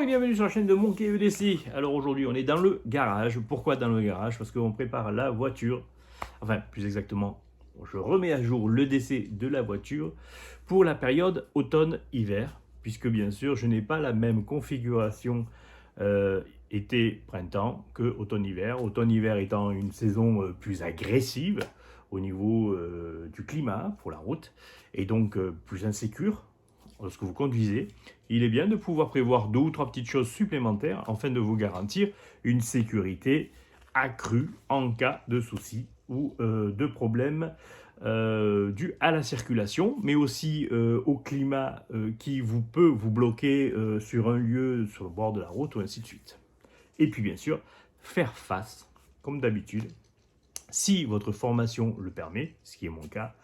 bienvenue sur la chaîne de Monkey EDC. Alors aujourd'hui on est dans le garage. Pourquoi dans le garage? Parce qu'on prépare la voiture. Enfin plus exactement, je remets à jour le l'EDC de la voiture pour la période automne-hiver. Puisque bien sûr je n'ai pas la même configuration été-printemps que automne-hiver. Automne-hiver étant une saison plus agressive au niveau du climat pour la route et donc plus insécure lorsque vous conduisez. Il est bien de pouvoir prévoir 2 ou 3 petites choses supplémentaires afin de vous garantir une sécurité accrue en cas de soucis ou de problèmes dus à la circulation, mais aussi au climat qui peut vous bloquer sur un lieu, sur le bord de la route ou ainsi de suite. Et puis bien sûr, faire face, comme d'habitude, si votre formation le permet, ce qui est mon cas,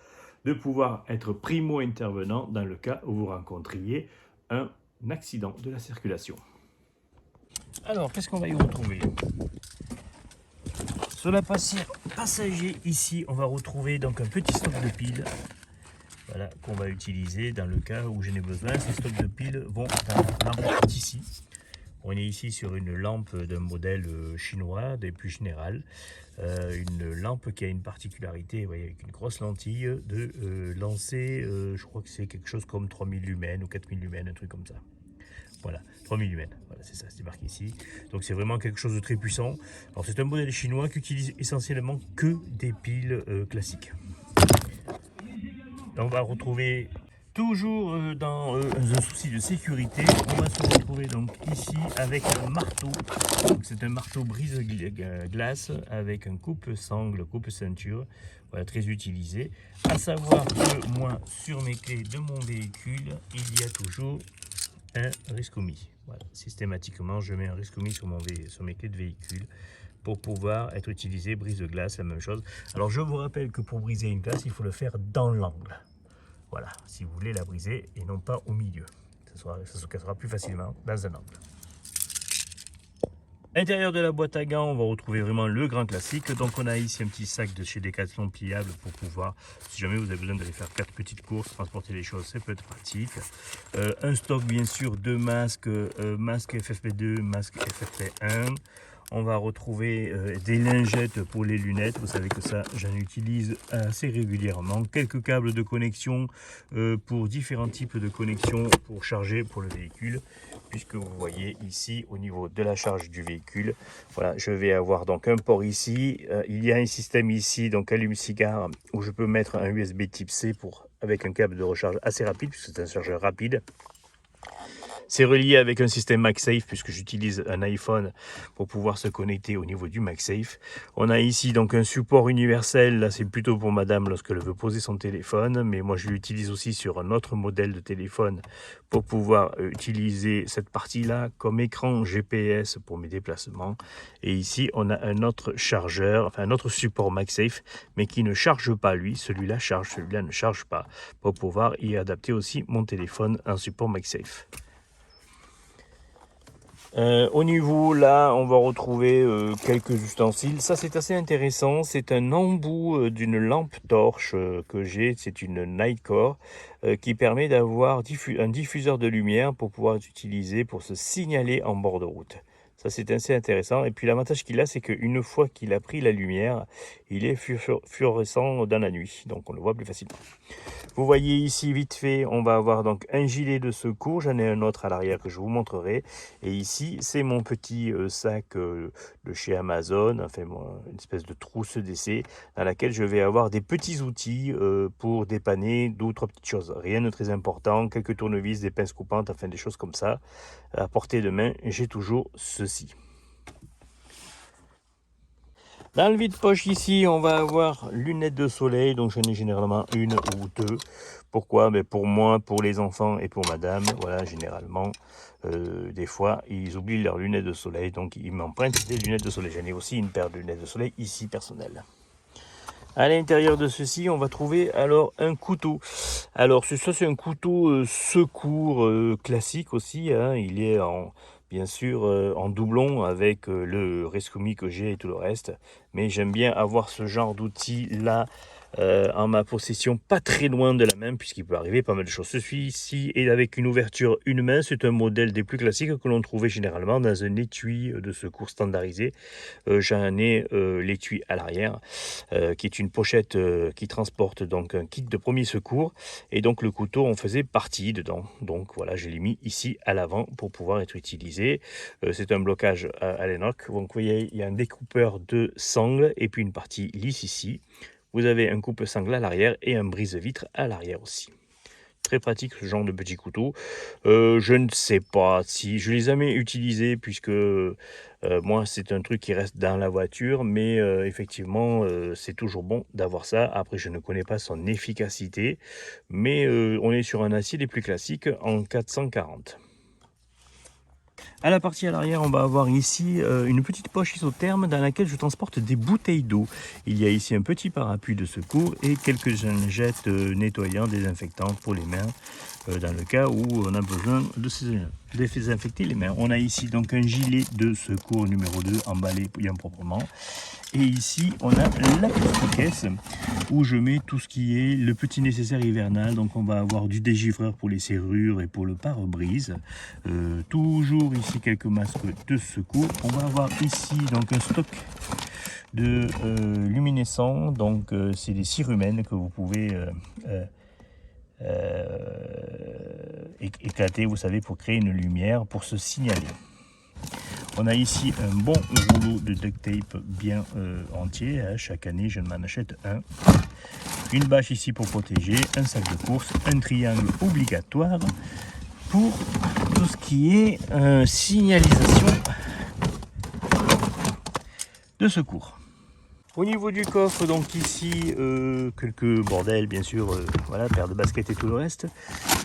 de pouvoir être primo-intervenant dans le cas où vous rencontriez un accident de la circulation. Alors, qu'est-ce qu'on va y retrouver? Sur la passager, ici, on va retrouver donc un petit stock de piles, voilà, qu'on va utiliser dans le cas où j'en ai besoin. Ces stocks de piles vont dans la lampe ici. On est ici sur une lampe d'un modèle chinois, des plus générales. Une lampe qui a une particularité, vous voyez, avec une grosse lentille de lancer, je crois que c'est quelque chose comme 3000 lumens ou 4000 lumens, un truc comme ça. Voilà, 3000 lumens, voilà, c'est ça, c'est marqué ici. Donc c'est vraiment quelque chose de très puissant. Alors c'est un modèle chinois qui utilise essentiellement que des piles classiques. On va retrouver toujours dans un souci de sécurité, on va se retrouver donc ici avec un marteau. C'est un marteau brise-glace avec un coupe-sangle, coupe-ceinture, voilà, très utilisé. À savoir que moi, sur mes clés de mon véhicule, il y a toujours un riscomi. Voilà, systématiquement, je mets un riscomi sur mes clés de véhicule pour pouvoir être utilisé brise-glace, la même chose. Alors je vous rappelle que pour briser une glace, il faut le faire dans l'angle. Voilà, si vous voulez la briser et non pas au milieu. Ça se cassera plus facilement dans un angle. À l'intérieur de la boîte à gants, on va retrouver vraiment le grand classique. Donc on a ici un petit sac de chez Decathlon pliable pour pouvoir, si jamais vous avez besoin d'aller faire 4 petites courses, transporter les choses, ça peut être pratique. Un stock bien sûr de masques, masque FFP2, masque FFP1. On va retrouver des lingettes pour les lunettes. Vous savez que ça, j'en utilise assez régulièrement. Quelques câbles de connexion pour différents types de connexions pour charger pour le véhicule. Puisque vous voyez ici, au niveau de la charge du véhicule, voilà, je vais avoir donc un port ici. Il y a un système ici, donc allume-cigare, où je peux mettre un USB type C avec un câble de recharge assez rapide, puisque c'est un chargeur rapide. C'est relié avec un système MagSafe puisque j'utilise un iPhone pour pouvoir se connecter au niveau du MagSafe. On a ici donc un support universel, là c'est plutôt pour madame lorsqu'elle veut poser son téléphone, mais moi je l'utilise aussi sur un autre modèle de téléphone pour pouvoir utiliser cette partie-là comme écran GPS pour mes déplacements. Et ici on a un autre chargeur, enfin un autre support MagSafe, mais qui ne charge pas lui, celui-là charge, celui-là ne charge pas, pour pouvoir y adapter aussi mon téléphone en support MagSafe. Au niveau là, on va retrouver quelques ustensiles. Ça c'est assez intéressant. C'est un embout d'une lampe torche que j'ai. C'est une Nightcore qui permet d'avoir un diffuseur de lumière pour pouvoir utiliser pour se signaler en bord de route. Ça c'est assez intéressant. Et puis l'avantage qu'il a, c'est qu'une fois qu'il a pris la lumière, il est fluorescent dans la nuit. Donc on le voit plus facilement. Vous voyez ici vite fait, on va avoir donc un gilet de secours. J'en ai un autre à l'arrière que je vous montrerai. Et ici, c'est mon petit sac de chez Amazon, enfin une espèce de trousse d'essai dans laquelle je vais avoir des petits outils pour dépanner 2 ou 3 petites choses. Rien de très important, quelques tournevis, des pinces coupantes, enfin des choses comme ça. À portée de main, j'ai toujours ceci. Dans le vide-poche ici, on va avoir lunettes de soleil, donc j'en ai généralement 1 ou 2. Pourquoi? Pour moi, pour les enfants et pour madame, voilà, généralement, des fois, ils oublient leurs lunettes de soleil, donc ils m'empruntent des lunettes de soleil. J'en ai aussi une paire de lunettes de soleil ici, personnelle. À l'intérieur de ceci, on va trouver alors un couteau. Alors ça, c'est un couteau secours classique aussi, hein. Il est bien sûr en doublon avec le Rescumi que j'ai et tout le reste. Mais j'aime bien avoir ce genre d'outil là en ma possession, pas très loin de la main, puisqu'il peut arriver pas mal de choses. Celui-ci est avec une ouverture une main. C'est un modèle des plus classiques que l'on trouvait généralement dans un étui de secours standardisé. J'en ai l'étui à l'arrière, qui est une pochette qui transporte donc un kit de premier secours. Et donc le couteau en faisait partie dedans. Donc voilà, je l'ai mis ici à l'avant pour pouvoir être utilisé. C'est un blocage à l'énoc. Donc vous voyez, il y a un découpeur de sangle et puis une partie lisse ici. Vous avez un coupe-sangle à l'arrière et un brise-vitre à l'arrière aussi. Très pratique ce genre de petit couteau. Je ne sais pas si je ne l'ai jamais utilisé puisque moi c'est un truc qui reste dans la voiture, mais effectivement c'est toujours bon d'avoir ça. Après je ne connais pas son efficacité, mais on est sur un acier des plus classiques en 440. À la partie à l'arrière, on va avoir ici une petite poche isotherme dans laquelle je transporte des bouteilles d'eau. Il y a ici un petit parapluie de secours et quelques lingettes nettoyants, désinfectantes pour les mains, dans le cas où on a besoin de désinfecter les mains. On a ici donc un gilet de secours numéro 2 emballé bien proprement. Et ici, on a la petite caisse où je mets tout ce qui est le petit nécessaire hivernal. Donc, on va avoir du dégivreur pour les serrures et pour le pare-brise. Toujours ici quelques masques de secours. On va avoir ici donc un stock de luminescents. Donc, c'est des cyrumènes que vous pouvez éclater, vous savez, pour créer une lumière, pour se signaler. On a ici un bon rouleau de duct tape bien entier. Chaque année, je m'en achète un. Une bâche ici pour protéger, un sac de course, un triangle obligatoire pour tout ce qui est signalisation de secours. Au niveau du coffre, donc ici, quelques bordels, bien sûr, voilà, paire de baskets et tout le reste.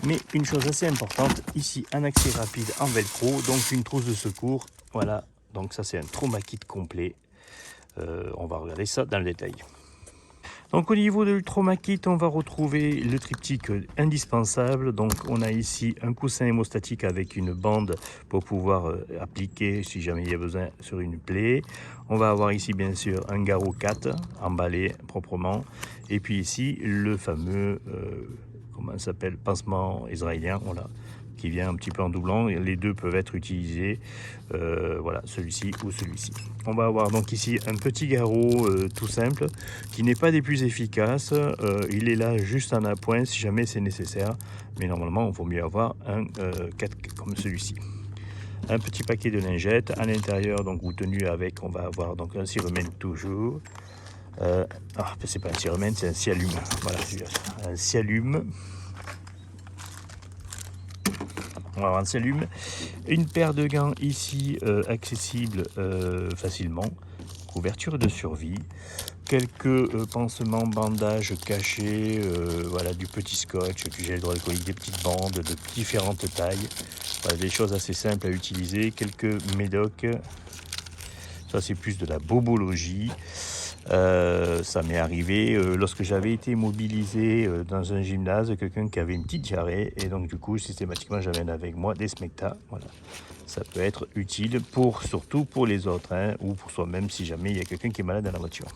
Mais une chose assez importante, ici, un accès rapide en velcro, donc une trousse de secours. Voilà, donc ça c'est un trauma kit complet. On va regarder ça dans le détail. Donc au niveau du trauma kit, on va retrouver le triptyque indispensable. Donc on a ici un coussin hémostatique avec une bande pour pouvoir appliquer si jamais il y a besoin sur une plaie. On va avoir ici bien sûr un garrot 4 emballé proprement. Et puis ici le fameux, comment ça s'appelle, pansement israélien, voilà, qui vient un petit peu en doublant. Les deux peuvent être utilisés, voilà, celui-ci ou celui-ci. On va avoir donc ici un petit garrot tout simple qui n'est pas des plus efficaces. Il est là juste en appoint si jamais c'est nécessaire, mais normalement il vaut mieux avoir un 4 comme celui-ci. Un petit paquet de lingettes à l'intérieur, donc ou tenu avec, on va avoir donc un cyrumène toujours. C'est pas un cyrumène, c'est un Cialume. Voilà, un Cialume. On va avoir un Cialume, une paire de gants ici accessible facilement, couverture de survie, quelques pansements, bandages cachés, voilà, du petit scotch, du gel hydroalcoolique, des petites bandes de différentes tailles, voilà, des choses assez simples à utiliser, quelques médocs, ça c'est plus de la bobologie. Ça m'est arrivé lorsque j'avais été mobilisé dans un gymnase, quelqu'un qui avait une petite diarrhée et donc du coup systématiquement j'amène avec moi des smecta. Voilà. Ça peut être utile surtout pour les autres, hein, ou pour soi-même si jamais il y a quelqu'un qui est malade dans la voiture.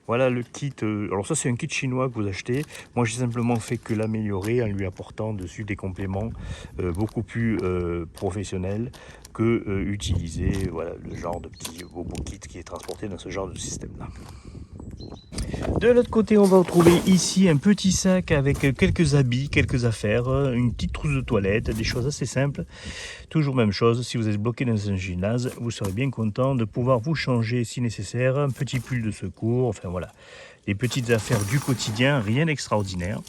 Voilà le kit. Alors ça c'est un kit chinois que vous achetez. Moi j'ai simplement fait que l'améliorer en lui apportant dessus des compléments beaucoup plus professionnels que utiliser voilà, le genre de petit bobo kit qui est transporté dans ce genre de système là. De l'autre côté, on va retrouver ici un petit sac avec quelques habits, quelques affaires, une petite trousse de toilette, des choses assez simples. Toujours même chose, si vous êtes bloqué dans un gymnase, vous serez bien content de pouvoir vous changer si nécessaire, un petit pull de secours, enfin voilà, les petites affaires du quotidien, rien d'extraordinaire.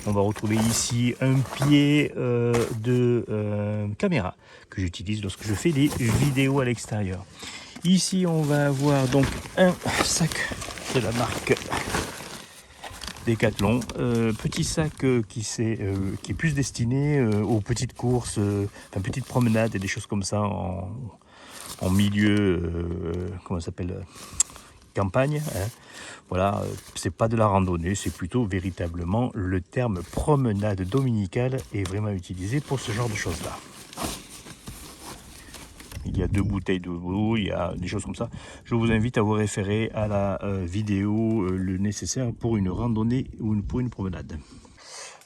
On va retrouver ici un pied de caméra que j'utilise lorsque je fais des vidéos à l'extérieur. Ici, on va avoir donc un sac de la marque Decathlon, petit sac qui est plus destiné aux petites courses, petites promenades et des choses comme ça en milieu, comment ça s'appelle, campagne. Hein. Voilà, c'est pas de la randonnée, c'est plutôt véritablement le terme promenade dominicale est vraiment utilisé pour ce genre de choses-là. il y a 2 bouteilles d'eau, il y a des choses comme ça. Je vous invite à vous référer à la vidéo, le nécessaire pour une randonnée ou pour une promenade.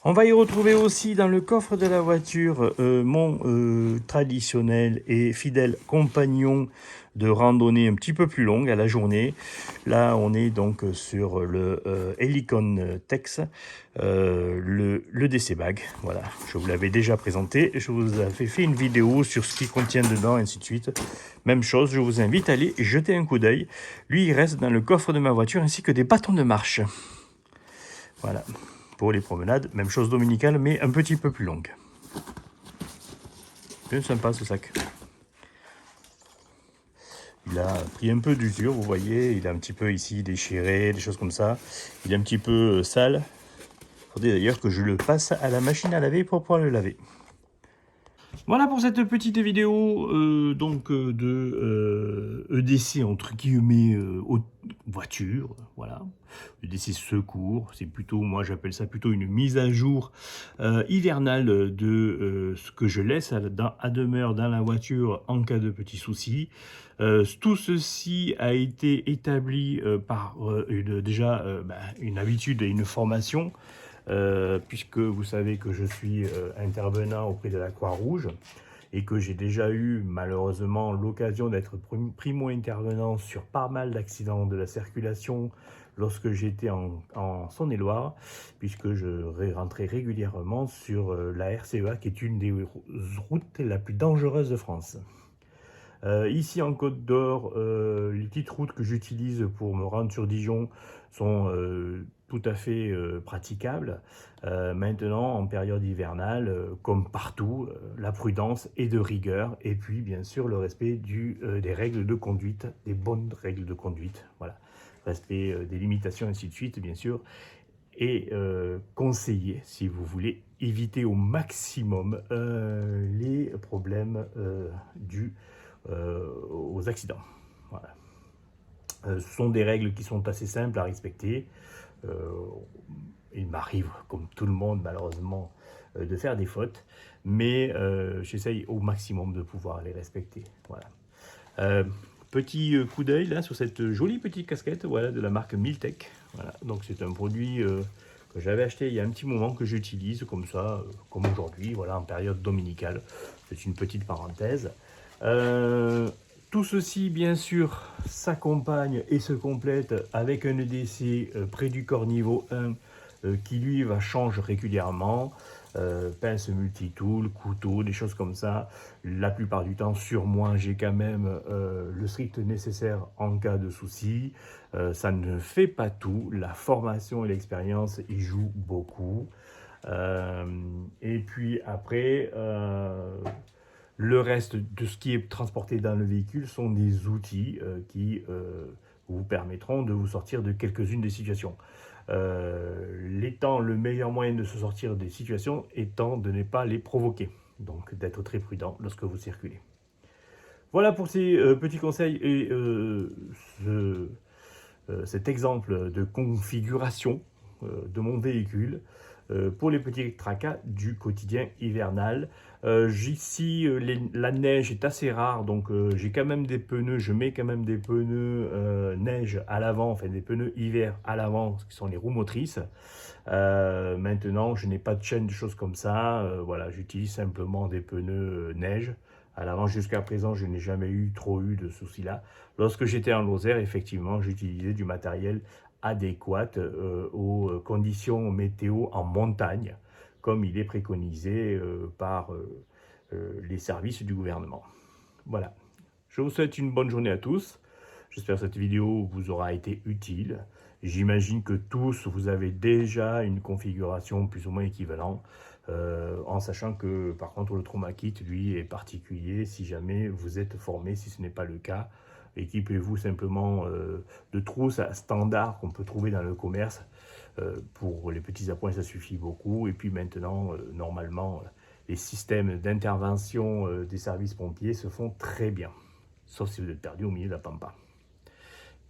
On va y retrouver aussi dans le coffre de la voiture mon traditionnel et fidèle compagnon de randonnée un petit peu plus longue à la journée. Là, on est donc sur le Helicon Tex, le DC Bag. Voilà, je vous l'avais déjà présenté. Je vous avais fait une vidéo sur ce qu'il contient dedans, et ainsi de suite. Même chose, je vous invite à aller jeter un coup d'œil. Lui, il reste dans le coffre de ma voiture, ainsi que des bâtons de marche. Voilà. Pour les promenades, même chose dominicale, mais un petit peu plus longue. Bien sympa ce sac. Il a pris un peu d'usure, vous voyez, il est un petit peu ici déchiré, des choses comme ça. Il est un petit peu sale. Il faudrait d'ailleurs que je le passe à la machine à laver pour pouvoir le laver. Voilà pour cette petite vidéo de EDC entre guillemets voiture, voilà. EDC secours, c'est plutôt, moi j'appelle ça plutôt une mise à jour hivernale de ce que je laisse à demeure dans la voiture en cas de petits soucis. Tout ceci a été établi par une habitude et une formation. Puisque vous savez que je suis intervenant auprès de la Croix-Rouge et que j'ai déjà eu malheureusement l'occasion d'être primo-intervenant sur pas mal d'accidents de la circulation lorsque j'étais en Saône-et-Loire, puisque je rentrais régulièrement sur la RCEA, qui est une des routes la plus dangereuse de France. Ici en Côte d'Or, les petites routes que j'utilise pour me rendre sur Dijon sont tout à fait praticables. Maintenant, en période hivernale, comme partout, la prudence est de rigueur, et puis bien sûr le respect des règles de conduite, des bonnes règles de conduite, voilà. Respect des limitations, ainsi de suite, bien sûr, et conseiller si vous voulez éviter au maximum les problèmes dus aux accidents. Voilà. Ce sont des règles qui sont assez simples à respecter. Il m'arrive, comme tout le monde malheureusement, de faire des fautes, mais j'essaye au maximum de pouvoir les respecter. Voilà. Petit coup d'œil là sur cette jolie petite casquette, voilà, de la marque Miltech. Voilà. Donc c'est un produit que j'avais acheté il y a un petit moment, que j'utilise comme ça, comme aujourd'hui, voilà, en période dominicale. C'est une petite parenthèse. Tout ceci, bien sûr, s'accompagne et se complète avec un EDC près du corps niveau 1 qui, lui, va changer régulièrement. Pince multitool, couteau, des choses comme ça. La plupart du temps, sur moi, j'ai quand même le strict nécessaire en cas de souci. Ça ne fait pas tout. La formation et l'expérience y jouent beaucoup. Et puis après... le reste de ce qui est transporté dans le véhicule sont des outils qui vous permettront de vous sortir de quelques-unes des situations. Le meilleur moyen de se sortir des situations étant de ne pas les provoquer, donc d'être très prudent lorsque vous circulez. Voilà pour ces petits conseils et cet exemple de configuration de mon véhicule. Pour les petits tracas du quotidien hivernal. Ici, la neige est assez rare, donc j'ai quand même des pneus, je mets quand même des pneus neige à l'avant, enfin des pneus hiver à l'avant, qui sont les roues motrices. Maintenant, je n'ai pas de chaîne, de choses comme ça. Voilà, j'utilise simplement des pneus neige. À l'avant, jusqu'à présent, je n'ai jamais trop eu de soucis là. Lorsque j'étais en Lozère, effectivement, j'utilisais du matériel adéquate aux conditions météo en montagne, comme il est préconisé par les services du gouvernement. Voilà. Je vous souhaite une bonne journée à tous. J'espère que cette vidéo vous aura été utile. J'imagine que tous, vous avez déjà une configuration plus ou moins équivalente, en sachant que, par contre, le Trauma Kit, lui, est particulier. Si jamais vous êtes formé, si ce n'est pas le cas, équipez-vous simplement de trousses standard qu'on peut trouver dans le commerce. Pour les petits appoints, ça suffit beaucoup. Et puis maintenant, normalement, les systèmes d'intervention des services pompiers se font très bien. Sauf si vous êtes perdu au milieu de la pampa.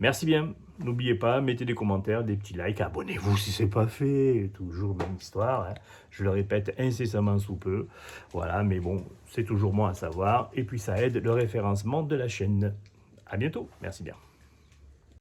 Merci bien. N'oubliez pas, mettez des commentaires, des petits likes, abonnez-vous si ce n'est pas fait. Toujours même histoire, hein. Je le répète incessamment sous peu. Voilà, mais bon, c'est toujours bon à savoir. Et puis ça aide le référencement de la chaîne. À bientôt. Merci bien.